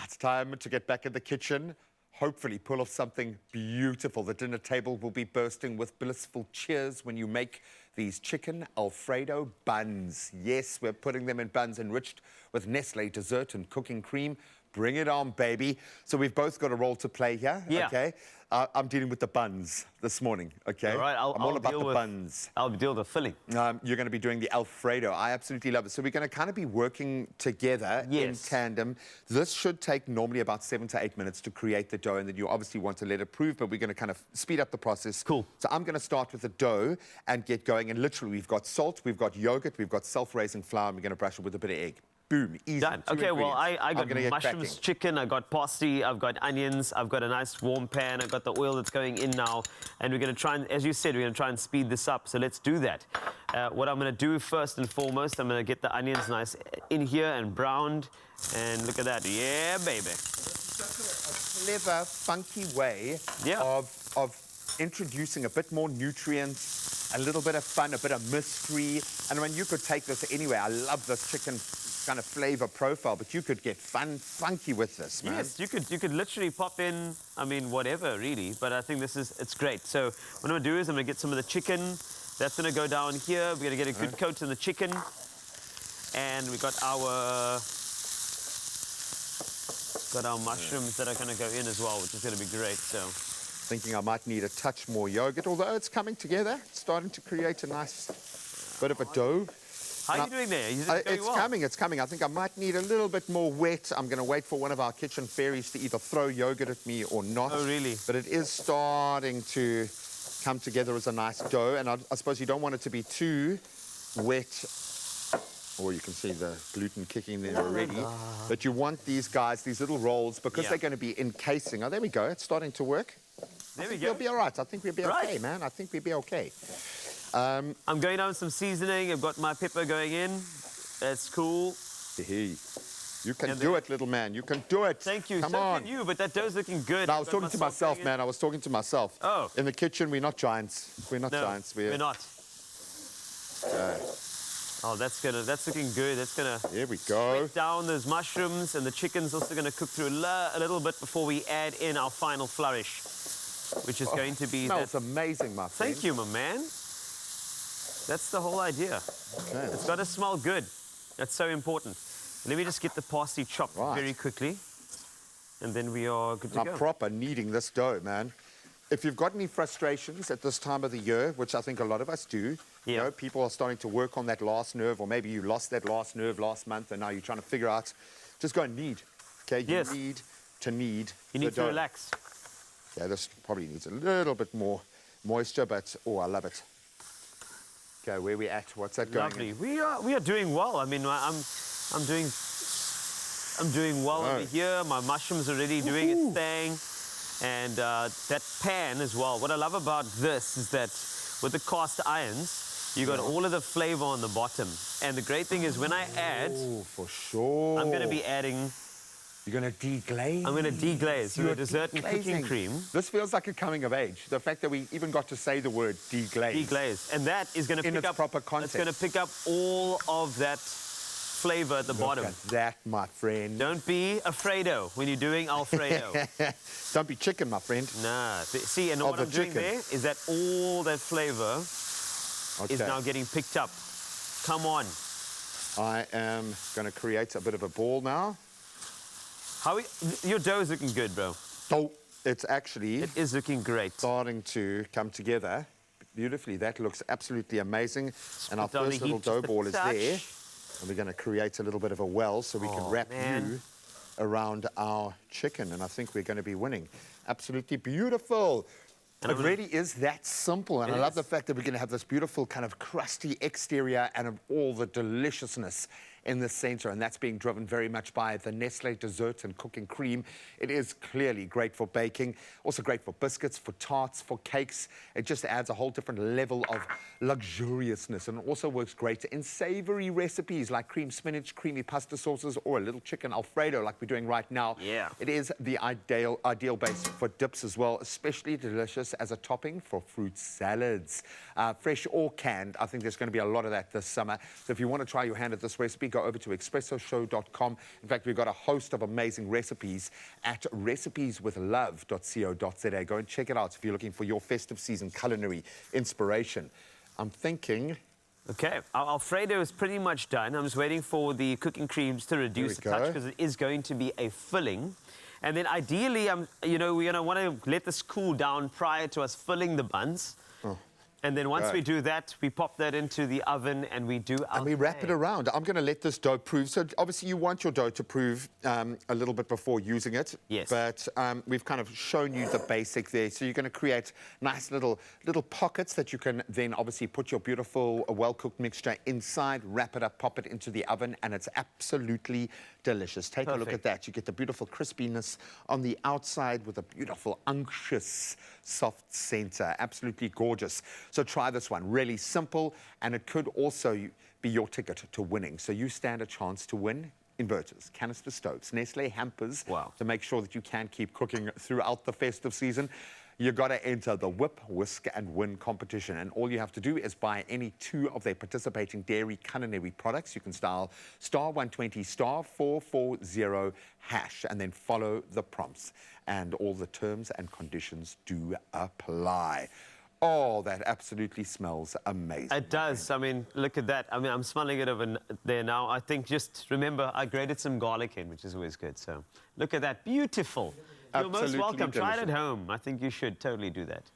It's time to get back in the kitchen. Hopefully pull off something beautiful. The dinner table will be bursting with blissful cheers when you make these chicken Alfredo buns. Yes, we're putting them in buns enriched with Nestle dessert and cooking cream. Bring it on, baby. So we've both got a role to play here, okay? I'm dealing with the buns this morning, okay? All right, I'm all about the buns. I'll deal with the filling. You're going to be doing the Alfredo. I absolutely love it. So we're going to kind of be working together in tandem. This should take normally about 7 to 8 minutes to create the dough, and then you obviously want to let it prove, but we're going to kind of speed up the process. Cool. So I'm going to start with the dough and get going, and literally we've got salt, we've got yogurt, we've got self-raising flour, and we're going to brush it with a bit of egg. Boom, easy. Done. Okay, well, I got mushrooms, chicken, I got parsley, I've got onions, I've got a nice warm pan, I've got the oil that's going in now, and we're going to try and, as you said, we're going to try and speed this up, so let's do that. What I'm going to do first and foremost, I'm going to get the onions nice in here and browned, and look at that. Yeah, baby. It's such a clever, funky way of introducing a bit more nutrients, a little bit of fun, a bit of mystery. And when you could take this anywhere, I love this chicken kind of flavor profile, but you could get funky with this, man. Yes, you could literally pop in, I mean, whatever, really. But I think it's great. So what I'm going to do is I'm going to get some of the chicken. That's going to go down here. We're going to get a good coat in the chicken. And we got our mushrooms that are going to go in as well, which is going to be great. So thinking I might need a touch more yogurt, although it's coming together. It's starting to create a nice bit of a dough. How are you doing there? It's coming. I think I might need a little bit more wet. I'm going to wait for one of our kitchen fairies to either throw yogurt at me or not. Oh, really? But it is starting to come together as a nice dough. And I suppose you don't want it to be too wet. Or you can see the gluten kicking there already. But you want these guys, these little rolls, because they're going to be encasing. Oh, there we go. It's starting to work. There we go. We'll be all right. I think we'll be okay, man. I think we'll be okay. I'm going down with some seasoning. I've got my pepper going in. That's cool. You can do it, little man. You can do it. Thank you. Come so on. Can you, but that dough's looking good. No, I was talking to myself, man. I was talking to myself. Oh. In the kitchen, we're not giants. We're not giants. We're not. Oh, that's looking good. That's gonna. There we go. Spread down those mushrooms, and the chicken's also gonna cook through a little bit before we add in our final flourish, which is going to be. Smells amazing, my friend. Thank you, my man. That's the whole idea. Okay. It's got to smell good. That's so important. Let me just get the parsley chopped very quickly, and then we are good to go. I'm proper kneading this dough, man. If you've got any frustrations at this time of the year, which I think a lot of us do, you know, people are starting to work on that last nerve, or maybe you lost that last nerve last month, and now you're trying to figure out, just go and knead. Okay, you need to knead. You need to relax. Yeah, this probably needs a little bit more moisture, but oh, I love it. Okay, where we at? What's that going? Lovely. We are doing well. I mean, I'm doing well over here. My mushrooms are already doing its thing, and that pan as well. What I love about this is that with the cast irons, you got all of the flavor on the bottom. And the great thing is when I add, for sure, I'm going to be adding. You're going to deglaze? I'm going to deglaze with dessert and cooking cream. This feels like a coming of age. The fact that we even got to say the word deglaze. Deglaze. And that is going to pick up proper context. It's going to pick up all of that flavor at the bottom. Look at that, my friend. Don't be Alfredo when you're doing Alfredo. Don't be chicken, my friend. Nah. See, and what I'm doing there is that all that flavor is now getting picked up. Come on. I am going to create a bit of a ball now. Your dough is looking good, bro. Oh, it's actually... It is looking great. Starting to come together beautifully. That looks absolutely amazing. And our first little dough ball is there. And we're going to create a little bit of a well so we can wrap you around our chicken. And I think we're going to be winning. Absolutely beautiful. It really is that simple. And I love the fact that we're going to have this beautiful kind of crusty exterior and all the deliciousness in the center, and that's being driven very much by the Nestle dessert and cooking cream. It is clearly great for baking, also great for biscuits, for tarts, for cakes. It just adds a whole different level of luxuriousness, and it also works great in savory recipes like cream spinach, creamy pasta sauces, or a little chicken Alfredo like we're doing right now. Yeah. It is the ideal base for dips as well, especially delicious as a topping for fruit salads. Fresh or canned, I think there's going to be a lot of that this summer. So if you want to try your hand at this recipe, go over to expressoshow.com. In fact, we've got a host of amazing recipes at recipeswithlove.co.za. Go and check it out if you're looking for your festive season culinary inspiration. I'm thinking... Okay, our Alfredo is pretty much done. I'm just waiting for the cooking creams to reduce a touch because it is going to be a filling. And then ideally, you know, we're going to want to let this cool down prior to us filling the buns. Oh. And then once we do that, we pop that into the oven and we do our... And we wrap it around. I'm going to let this dough prove. So obviously you want your dough to prove a little bit before using it. Yes. But we've kind of shown you the basic there. So you're going to create nice little pockets that you can then obviously put your beautiful, well-cooked mixture inside, wrap it up, pop it into the oven, and it's absolutely delicious. Take a look at that. You get the beautiful crispiness on the outside with a beautiful, unctuous, soft center. Absolutely gorgeous. So try this one. Really simple, and it could also be your ticket to winning. So you stand a chance to win inverters, canister stoves, Nestle hampers to make sure that you can keep cooking throughout the festive season. You got to enter the Whip, Whisk and Win competition, and all you have to do is buy any 2 of their participating dairy culinary products. You can dial *120 *440#, and then follow the prompts, and all the terms and conditions do apply. Oh, that absolutely smells amazing. It does. I mean, look at that. I mean, I'm smelling it over there now. I think just remember, I grated some garlic in, which is always good. So look at that. Beautiful. You're most welcome. Try it at home. I think you should totally do that.